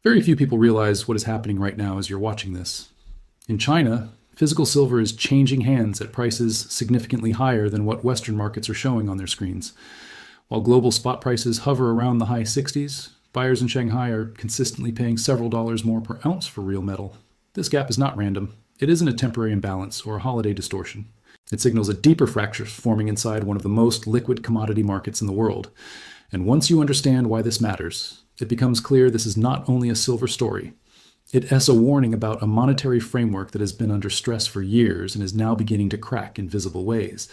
Very few people realize what is happening right now as you're watching this. In China, physical silver is changing hands at prices significantly higher than what Western markets are showing on their screens. While global spot prices hover around the high 60s, buyers in Shanghai are consistently paying several dollars more per ounce for real metal. This gap is not random. It isn't a temporary imbalance or a holiday distortion. It signals a deeper fracture forming inside one of the most liquid commodity markets in the world. And once you understand why this matters, it becomes clear this is not only a silver story. It is a warning about a monetary framework that has been under stress for years and is now beginning to crack in visible ways.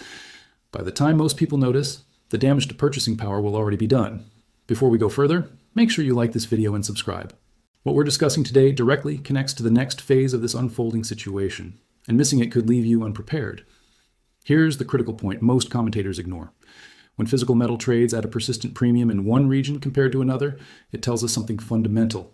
By the time most people notice, the damage to purchasing power will already be done. Before we go further, make sure you like this video and subscribe. What we're discussing today directly connects to the next phase of this unfolding situation, and missing it could leave you unprepared. Here's the critical point most commentators ignore. When physical metal trades at a persistent premium in one region compared to another, it tells us something fundamental.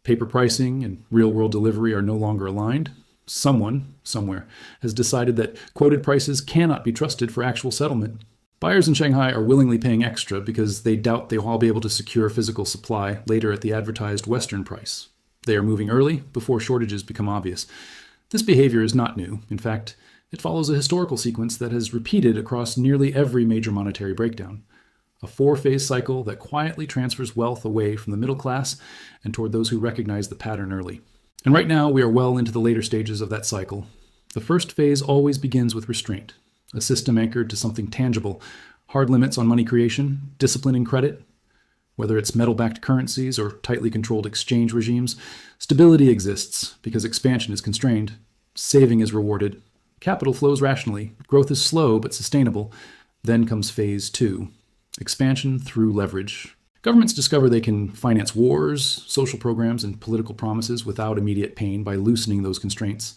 Paper pricing and real-world delivery are no longer aligned. Someone, somewhere, has decided that quoted prices cannot be trusted for actual settlement. Buyers in Shanghai are willingly paying extra because they doubt they will all be able to secure physical supply later at the advertised Western price. They are moving early before shortages become obvious. This behavior is not new. In fact, it follows a historical sequence that has repeated across nearly every major monetary breakdown. A four-phase cycle that quietly transfers wealth away from the middle class and toward those who recognize the pattern early. And right now, we are well into the later stages of that cycle. The first phase always begins with restraint, a system anchored to something tangible, hard limits on money creation, discipline in credit. Whether it's metal-backed currencies or tightly controlled exchange regimes, stability exists because expansion is constrained, saving is rewarded, capital flows rationally, growth is slow but sustainable. Then comes phase two. Expansion through leverage. Governments discover they can finance wars, social programs, and political promises without immediate pain by loosening those constraints.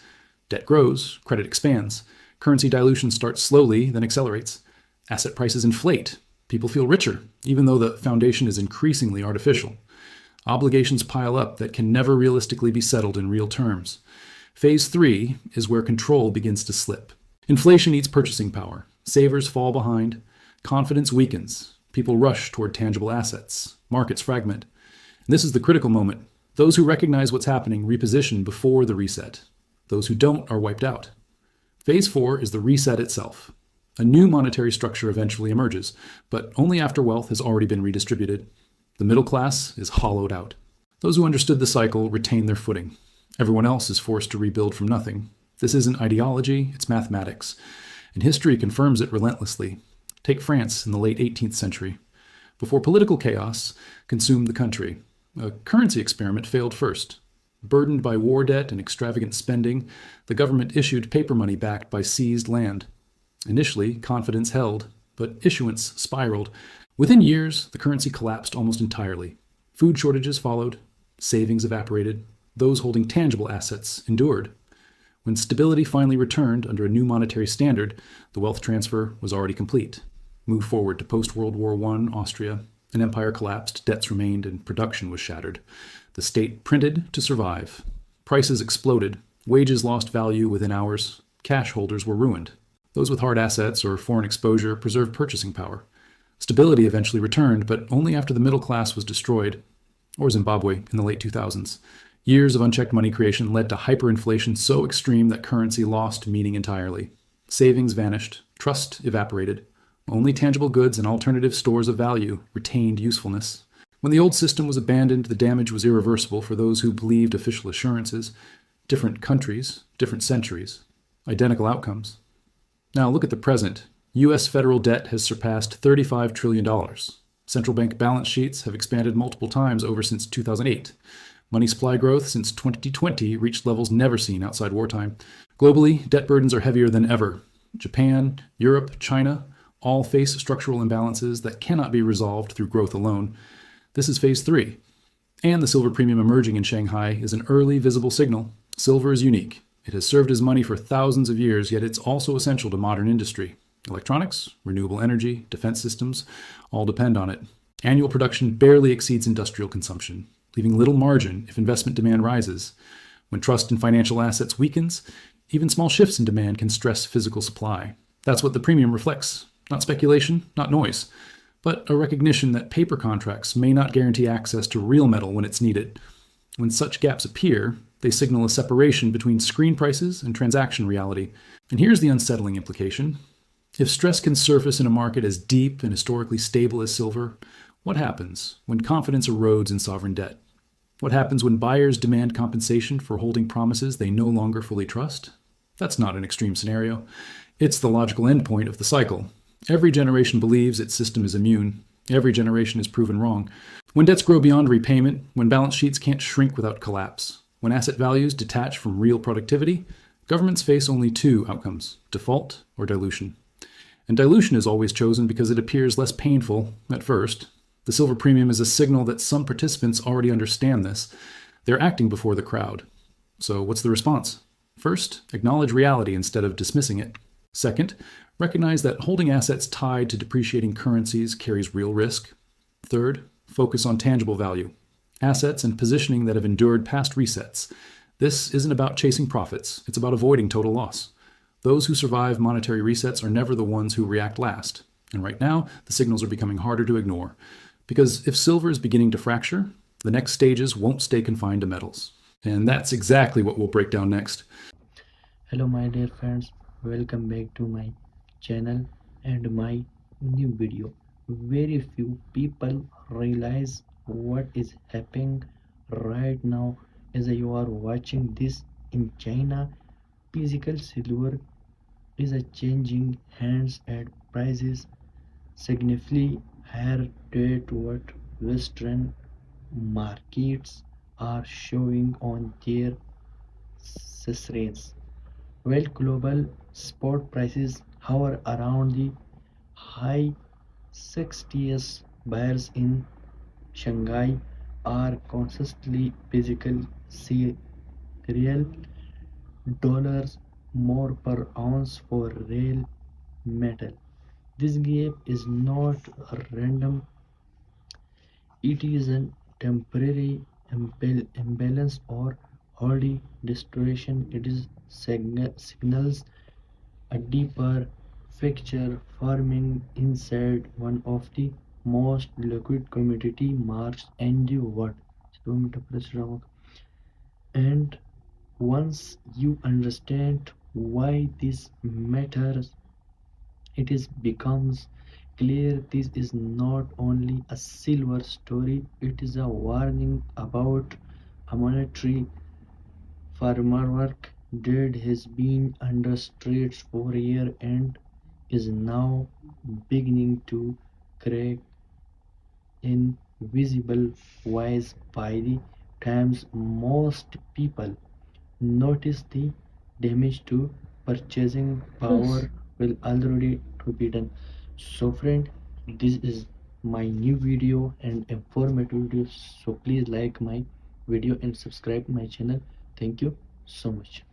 Debt grows, credit expands. Currency dilution starts slowly, then accelerates. Asset prices inflate. People feel richer, even though the foundation is increasingly artificial. Obligations pile up that can never realistically be settled in real terms. Phase three is where control begins to slip. Inflation eats purchasing power. Savers fall behind. Confidence weakens. People rush toward tangible assets. Markets fragment. And this is the critical moment. Those who recognize what's happening reposition before the reset. Those who don't are wiped out. Phase four is the reset itself. A new monetary structure eventually emerges, but only after wealth has already been redistributed. The middle class is hollowed out. Those who understood the cycle retain their footing. Everyone else is forced to rebuild from nothing. This isn't ideology, it's mathematics. And history confirms it relentlessly. Take France in the late 18th century. Before political chaos consumed the country, a currency experiment failed first. Burdened by war debt and extravagant spending, the government issued paper money backed by seized land. Initially, confidence held, but issuance spiraled. Within years, the currency collapsed almost entirely. Food shortages followed. Savings evaporated. Those holding tangible assets endured. When stability finally returned under a new monetary standard, the wealth transfer was already complete. Move forward to post-World War I Austria. An empire collapsed, debts remained, and production was shattered. The state printed to survive. Prices exploded. Wages lost value within hours. Cash holders were ruined. Those with hard assets or foreign exposure preserved purchasing power. Stability eventually returned, but only after the middle class was destroyed. Or Zimbabwe in the late 2000s. Years of unchecked money creation led to hyperinflation so extreme that currency lost meaning entirely. Savings vanished. Trust evaporated. Only tangible goods and alternative stores of value retained usefulness. When the old system was abandoned, the damage was irreversible for those who believed official assurances. Different countries, different centuries, identical outcomes. Now look at the present. U.S. federal debt has surpassed $35 trillion. Central bank balance sheets have expanded multiple times over since 2008. Money supply growth since 2020 reached levels never seen outside wartime. Globally, debt burdens are heavier than ever. Japan, Europe, China all face structural imbalances that cannot be resolved through growth alone. This is phase three. And the silver premium emerging in Shanghai is an early visible signal. Silver is unique. It has served as money for thousands of years, yet it's also essential to modern industry. Electronics, renewable energy, defense systems all depend on it. Annual production barely exceeds industrial consumption, leaving little margin if investment demand rises. When trust in financial assets weakens, even small shifts in demand can stress physical supply. That's what the premium reflects. Not speculation, not noise, but a recognition that paper contracts may not guarantee access to real metal when it's needed. When such gaps appear, they signal a separation between screen prices and transaction reality. And here's the unsettling implication. If stress can surface in a market as deep and historically stable as silver, what happens when confidence erodes in sovereign debt? What happens when buyers demand compensation for holding promises they no longer fully trust? That's not an extreme scenario. It's the logical endpoint of the cycle. Every generation believes its system is immune. Every generation is proven wrong. When debts grow beyond repayment, when balance sheets can't shrink without collapse, when asset values detach from real productivity, governments face only two outcomes: default or dilution. And dilution is always chosen because it appears less painful at first. The silver premium is a signal that some participants already understand this. They're acting before the crowd. So what's the response? First, acknowledge reality instead of dismissing it. Second, recognize that holding assets tied to depreciating currencies carries real risk. Third, focus on tangible value, assets and positioning that have endured past resets. This isn't about chasing profits, it's about avoiding total loss. Those who survive monetary resets are never the ones who react last. And right now, the signals are becoming harder to ignore. Because if silver is beginning to fracture, the next stages won't stay confined to metals. And that's exactly what we'll break down next. Hello my dear friends, welcome back to my channel and my new video. Very few people realize what is happening right now as you are watching this in China. Physical silver is a changing hands at prices significantly higher than what Western markets are showing on their screens. While global spot prices hover around the high 60s, buyers in Shanghai are constantly physical real dollars more per ounce for real metal. This gap is not random, it is a temporary imbalance or wholly distortion. It is signals a deeper fracture forming inside one of the most liquid commodity markets in the world. And once you understand why this matters, it is becomes clear this is not only a silver story, it is a warning about a monetary framework that has been under stress for years and is now beginning to crack in visible ways. By the time most people notice, the damage to purchasing power will already to be done. So friend, this is my new video and informative video, so please like my video and subscribe my channel. Thank you so much.